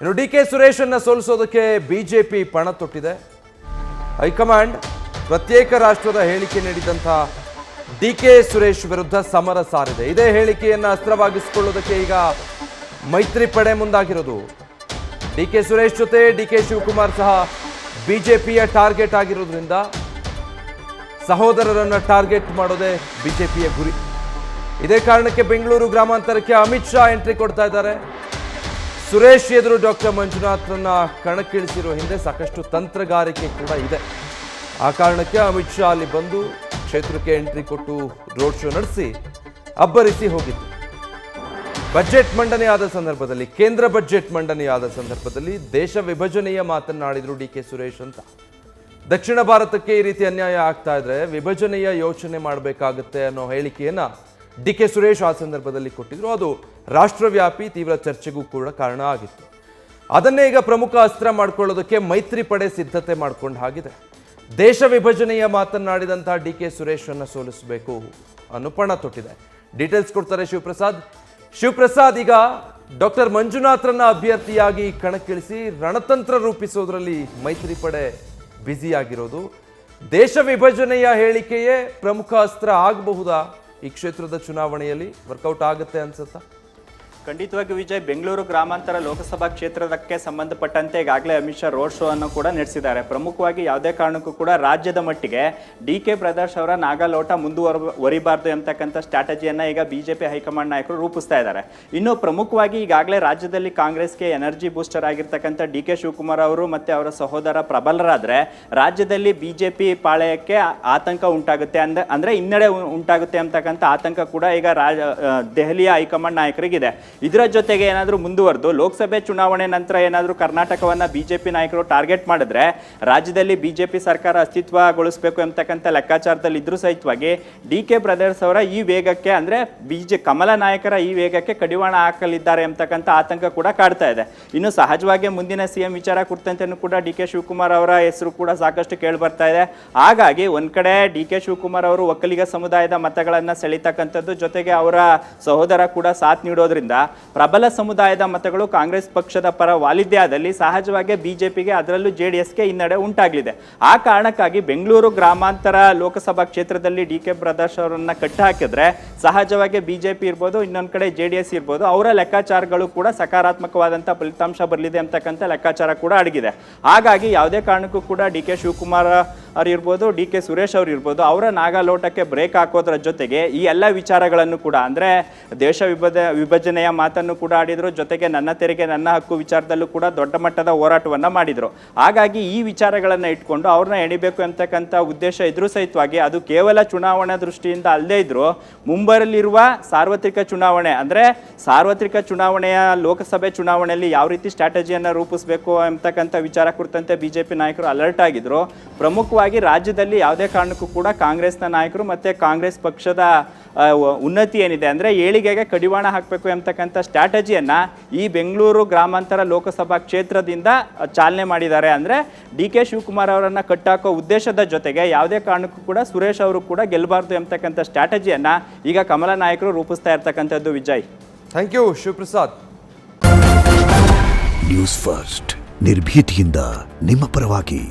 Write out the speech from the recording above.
ಇನ್ನು ಡಿ.ಕೆ. ಸುರೇಶನ್ನ ಸೋಲಿಸೋದಕ್ಕೆ ಬಿಜೆಪಿ ಪಣ ತೊಟ್ಟಿದೆ. ಹೈಕಮಾಂಡ್ ಪ್ರತ್ಯೇಕ ರಾಷ್ಟ್ರದ ಹೇಳಿಕೆ ನೀಡಿದಂಥ ಡಿ.ಕೆ. ಸುರೇಶ್ ವಿರುದ್ಧ ಸಮರ ಸಾರಿದೆ. ಇದೇ ಹೇಳಿಕೆಯನ್ನು ಅಸ್ತ್ರವಾಗಿಸಿಕೊಳ್ಳೋದಕ್ಕೆ ಈಗ ಮೈತ್ರಿ ಪಡೆ ಮುಂದಾಗಿರೋದು. ಡಿ.ಕೆ. ಸುರೇಶ್ ಜೊತೆ ಡಿ.ಕೆ. ಶಿವಕುಮಾರ್ ಸಹ ಬಿಜೆಪಿಯ ಟಾರ್ಗೆಟ್ ಆಗಿರೋದ್ರಿಂದ ಸಹೋದರರನ್ನ ಟಾರ್ಗೆಟ್ ಮಾಡೋದೇ ಬಿಜೆಪಿಯ ಗುರಿ. ಇದೇ ಕಾರಣಕ್ಕೆ ಬೆಂಗಳೂರು ಗ್ರಾಮಾಂತರಕ್ಕೆ ಅಮಿತ್ ಶಾ ಎಂಟ್ರಿ ಕೊಡ್ತಾ ಇದ್ದಾರೆ. ಸುರೇಶ್ ಎದುರು ಡಾಕ್ಟರ್ ಮಂಜುನಾಥ್ರನ್ನ ಕಣಕ್ಕಿಳಿಸಿರೋ ಹಿಂದೆ ಸಾಕಷ್ಟು ತಂತ್ರಗಾರಿಕೆ ಕೂಡ ಇದೆ. ಆ ಕಾರಣಕ್ಕೆ ಅಮಿತ್ ಶಾ ಅಲ್ಲಿ ಬಂದು ಕ್ಷೇತ್ರಕ್ಕೆ ಎಂಟ್ರಿ ಕೊಟ್ಟು ರೋಡ್ ಶೋ ನಡೆಸಿ ಅಬ್ಬರಿಸಿ ಹೋಗಿತ್ತು. ಬಜೆಟ್ ಮಂಡನೆಯಾದ ಸಂದರ್ಭದಲ್ಲಿ, ಕೇಂದ್ರ ಬಜೆಟ್ ಮಂಡನೆಯಾದ ಸಂದರ್ಭದಲ್ಲಿ ದೇಶ ವಿಭಜನೆಯ ಮಾತನಾಡಿದ್ರು ಡಿ.ಕೆ. ಸುರೇಶ್ ಅಂತ. ದಕ್ಷಿಣ ಭಾರತಕ್ಕೆ ಈ ರೀತಿ ಅನ್ಯಾಯ ಆಗ್ತಾ ಇದ್ರೆ ವಿಭಜನೆಯ ಯೋಚನೆ ಮಾಡಬೇಕಾಗುತ್ತೆ ಅನ್ನೋ ಹೇಳಿಕೆಯನ್ನ ಡಿ.ಕೆ. ಸುರೇಶ್ ಆ ಸಂದರ್ಭದಲ್ಲಿ ಕೊಟ್ಟಿದ್ರು. ಅದು ರಾಷ್ಟ್ರವ್ಯಾಪಿ ತೀವ್ರ ಚರ್ಚೆಗೂ ಕೂಡ ಕಾರಣ ಆಗಿತ್ತು. ಅದನ್ನೇ ಈಗ ಪ್ರಮುಖ ಅಸ್ತ್ರ ಮಾಡ್ಕೊಳ್ಳೋದಕ್ಕೆ ಮೈತ್ರಿ ಪಡೆ ಸಿದ್ಧತೆ ಮಾಡ್ಕೊಂಡು ಹಾಗಿದೆ. ದೇಶ ವಿಭಜನೆಯ ಮಾತನಾಡಿದಂತಹ ಡಿ.ಕೆ. ಸುರೇಶ್ ಅನ್ನು ಸೋಲಿಸಬೇಕು ಅನ್ನೋ ಪಣ ತೊಟ್ಟಿದೆ. ಡೀಟೇಲ್ಸ್ ಕೊಡ್ತಾರೆ ಶಿವಪ್ರಸಾದ್. ಈಗ ಡಾಕ್ಟರ್ ಮಂಜುನಾಥ್ರನ್ನ ಅಭ್ಯರ್ಥಿಯಾಗಿ ಕಣಕ್ಕಿಳಿಸಿ ರಣತಂತ್ರ ರೂಪಿಸೋದ್ರಲ್ಲಿ ಮೈತ್ರಿ ಪಡೆ ಬ್ಯುಸಿ ಆಗಿರೋದು. ದೇಶ ವಿಭಜನೆಯ ಹೇಳಿಕೆಯೇ ಪ್ರಮುಖ ಅಸ್ತ್ರ ಆಗಬಹುದಾ? ಈ ಕ್ಷೇತ್ರದ ಚುನಾವಣೆಯಲ್ಲಿ ವರ್ಕೌಟ್ ಆಗುತ್ತೆ ಅನ್ಸುತ್ತಾ? ಖಂಡಿತವಾಗಿ ವಿಜಯ್, ಬೆಂಗಳೂರು ಗ್ರಾಮಾಂತರ ಲೋಕಸಭಾ ಕ್ಷೇತ್ರಕ್ಕೆ ಸಂಬಂಧಪಟ್ಟಂತೆ ಈಗಾಗಲೇ ಅಮಿತ್ ಶಾ ರೋಡ್ ಶೋ ಅನ್ನು ಕೂಡ ನಡೆಸಿದ್ದಾರೆ. ಪ್ರಮುಖವಾಗಿ ಯಾವುದೇ ಕಾರಣಕ್ಕೂ ಕೂಡ ರಾಜ್ಯದ ಮಟ್ಟಿಗೆ ಡಿ.ಕೆ. ಬ್ರದರ್ಸ್ ಅವರ ನಾಗಾಲೋಟ ಮುಂದುವರಿಬಾರ್ದು ಎಂಬತಕ್ಕಂಥ ಸ್ಟ್ರಾಟಜಿಯನ್ನು ಈಗ ಬಿಜೆಪಿ ಹೈಕಮಾಂಡ್ ನಾಯಕರು ರೂಪಿಸ್ತಾ ಇದ್ದಾರೆ. ಇನ್ನು ಪ್ರಮುಖವಾಗಿ ಈಗಾಗಲೇ ರಾಜ್ಯದಲ್ಲಿ ಕಾಂಗ್ರೆಸ್ಗೆ ಎನರ್ಜಿ ಬೂಸ್ಟರ್ ಆಗಿರ್ತಕ್ಕಂಥ ಡಿ.ಕೆ. ಶಿವಕುಮಾರ್ ಅವರು ಮತ್ತು ಅವರ ಸಹೋದರ ಪ್ರಬಲರಾದರೆ ರಾಜ್ಯದಲ್ಲಿ ಬಿಜೆಪಿ ಪಾಳೆಯಕ್ಕೆ ಆತಂಕ ಉಂಟಾಗುತ್ತೆ, ಅಂದರೆ ಹಿನ್ನಡೆ ಉಂಟಾಗುತ್ತೆ ಅಂತಕ್ಕಂಥ ಆತಂಕ ಕೂಡ ಈಗ ದೆಹಲಿಯ ಹೈಕಮಾಂಡ್ ನಾಯಕರಿಗಿದೆ. ಇದರ ಜೊತೆಗೆ ಏನಾದರೂ ಮುಂದುವರೆದು ಲೋಕಸಭೆ ಚುನಾವಣೆ ನಂತರ ಏನಾದರೂ ಕರ್ನಾಟಕವನ್ನು ಬಿಜೆಪಿ ನಾಯಕರು ಟಾರ್ಗೆಟ್ ಮಾಡಿದ್ರೆ ರಾಜ್ಯದಲ್ಲಿ ಬಿಜೆಪಿ ಸರ್ಕಾರ ಅಸ್ತಿತ್ವಗೊಳಿಸಬೇಕು ಎಂಬತಕ್ಕಂಥ ಲೆಕ್ಕಾಚಾರದಲ್ಲಿ ಇದ್ರೂ ಸಹಿತವಾಗಿ ಡಿ.ಕೆ. ಬ್ರದರ್ಸ್ ಅವರ ಈ ವೇಗಕ್ಕೆ, ಅಂದರೆ ಕಮಲ ನಾಯಕರ ಈ ವೇಗಕ್ಕೆ ಕಡಿವಾಣ ಹಾಕಲಿದ್ದಾರೆ ಎಂಬತಕ್ಕಂಥ ಆತಂಕ ಕೂಡ ಕಾಡ್ತಾ ಇದೆ. ಇನ್ನು ಸಹಜವಾಗಿ ಮುಂದಿನ ಸಿಎಂ ವಿಚಾರ ಕುರಿತಂತೆಯೂ ಕೂಡ ಡಿ.ಕೆ. ಶಿವಕುಮಾರ್ ಅವರ ಹೆಸರು ಕೂಡ ಸಾಕಷ್ಟು ಕೇಳಿ ಬರ್ತಾ ಇದೆ. ಹಾಗಾಗಿ ಒಂದ್ ಕಡೆ ಡಿ.ಕೆ. ಶಿವಕುಮಾರ್ ಅವರು ಒಕ್ಕಲಿಗ ಸಮುದಾಯದ ಮತಗಳನ್ನು ಸೆಳೀತಕ್ಕಂಥದ್ದು, ಜೊತೆಗೆ ಅವರ ಸಹೋದರ ಕೂಡ ಸಾಥ್ ನೀಡೋದ್ರಿಂದ ಪ್ರಬಲ ಸಮುದಾಯದ ಮತಗಳು ಕಾಂಗ್ರೆಸ್ ಪಕ್ಷದ ಪರ ವಾಲಿದ್ದೇ ಆದಲ್ಲಿ ಸಹಜವಾಗಿ ಬಿಜೆಪಿಗೆ, ಅದರಲ್ಲೂ ಜೆಡಿಎಸ್ಗೆ ಹಿನ್ನಡೆ ಉಂಟಾಗಲಿದೆ. ಆ ಕಾರಣಕ್ಕಾಗಿ ಬೆಂಗಳೂರು ಗ್ರಾಮಾಂತರ ಲೋಕಸಭಾ ಕ್ಷೇತ್ರದಲ್ಲಿ ಡಿ.ಕೆ. ಬ್ರದರ್ಸ್ ಅವರನ್ನ ಕಟ್ಟಿ ಹಾಕಿದ್ರೆ ಸಹಜವಾಗಿ ಬಿಜೆಪಿ ಇರ್ಬೋದು, ಇನ್ನೊಂದು ಕಡೆ ಜೆಡಿಎಸ್ ಇರ್ಬೋದು, ಅವರ ಲೆಕ್ಕಾಚಾರಗಳು ಕೂಡ ಸಕಾರಾತ್ಮಕವಾದಂಥ ಫಲಿತಾಂಶ ಬರಲಿದೆ ಅಂತಕ್ಕಂಥ ಲೆಕ್ಕಾಚಾರ ಕೂಡ ಅಡಗಿದೆ. ಹಾಗಾಗಿ ಯಾವುದೇ ಕಾರಣಕ್ಕೂ ಕೂಡ ಡಿ.ಕೆ. ಶಿವಕುಮಾರ್ ಅವ್ರು ಇರ್ಬೋದು, ಡಿ.ಕೆ. ಸುರೇಶ್ ಅವ್ರು ಇರ್ಬೋದು, ಅವರ ನಾಗಾಲೋಟಕ್ಕೆ ಬ್ರೇಕ್ ಹಾಕೋದ್ರ ಜೊತೆಗೆ ಈ ಎಲ್ಲ ವಿಚಾರಗಳನ್ನು ಕೂಡ, ಅಂದರೆ ದೇಶ ವಿಭಜನೆಯ ಮಾತನ್ನು ಕೂಡ ಆಡಿದ್ರು, ಜೊತೆಗೆ ನನ್ನ ತೆರಿಗೆ ನನ್ನ ಹಕ್ಕು ವಿಚಾರದಲ್ಲೂ ಕೂಡ ದೊಡ್ಡ ಮಟ್ಟದ ಹೋರಾಟವನ್ನು ಮಾಡಿದ್ರು. ಹಾಗಾಗಿ ಈ ವಿಚಾರಗಳನ್ನು ಇಟ್ಕೊಂಡು ಅವ್ರನ್ನ ಎಣಿಬೇಕು ಅಂತಕ್ಕಂಥ ಉದ್ದೇಶ ಇದ್ರೂ ಸಹಿತವಾಗಿ ಅದು ಕೇವಲ ಚುನಾವಣಾ ದೃಷ್ಟಿಯಿಂದ ಅಲ್ಲದೇ ಇದ್ರು ಮುಂಬರಲಿರುವ ಸಾರ್ವತ್ರಿಕ ಚುನಾವಣೆ, ಅಂದರೆ ಸಾರ್ವತ್ರಿಕ ಚುನಾವಣೆಯ ಲೋಕಸಭೆ ಚುನಾವಣೆಯಲ್ಲಿ ಯಾವ ರೀತಿ ಸ್ಟ್ರಾಟಜಿಯನ್ನು ರೂಪಿಸಬೇಕು ಅಂತಕ್ಕಂಥ ವಿಚಾರ ಕುರಿತಂತೆ ಬಿಜೆಪಿ ನಾಯಕರು ಅಲರ್ಟ್ ಆಗಿದ್ರು. ಪ್ರಮುಖವಾಗಿ ರಾಜ್ಯದಲ್ಲಿ ಯಾವುದೇ ಕಾರಣಕ್ಕೂ ಕೂಡ ಕಾಂಗ್ರೆಸ್ನ ನಾಯಕರು ಮತ್ತು ಕಾಂಗ್ರೆಸ್ ಪಕ್ಷದ ಉನ್ನತಿ ಏನಿದೆ, ಅಂದರೆ ಏಳಿಗೆಗೆ ಕಡಿವಾಣ ಹಾಕಬೇಕು ಎಂಬತಕ್ಕಂಥ ಸ್ಟ್ರಾಟಜಿಯನ್ನು ಈ ಬೆಂಗಳೂರು ಗ್ರಾಮಾಂತರ ಲೋಕಸಭಾ ಕ್ಷೇತ್ರದಿಂದ ಚಾಲನೆ ಮಾಡಿದ್ದಾರೆ. ಅಂದರೆ ಡಿ.ಕೆ. ಶಿವಕುಮಾರ್ ಅವರನ್ನು ಕಟ್ಟಾಕೋ ಉದ್ದೇಶದ ಜೊತೆಗೆ ಯಾವುದೇ ಕಾರಣಕ್ಕೂ ಕೂಡ ಸುರೇಶ್ ಅವರು ಕೂಡ ಗೆಲ್ಲಬಾರ್ದು ಎಂಬತಕ್ಕಂಥ ಸ್ಟ್ರಾಟಜಿಯನ್ನು ಈಗ ಕಮಲ ನಾಯಕರು ರೂಪಿಸ್ತಾ ಇರ್ತಕ್ಕಂಥದ್ದು. Vijay, thank you Shivaprasad. News First, ನಿರ್ಭೀತಿಯಿಂದ ನಿಮ್ಮ ಪರವಾಗಿ.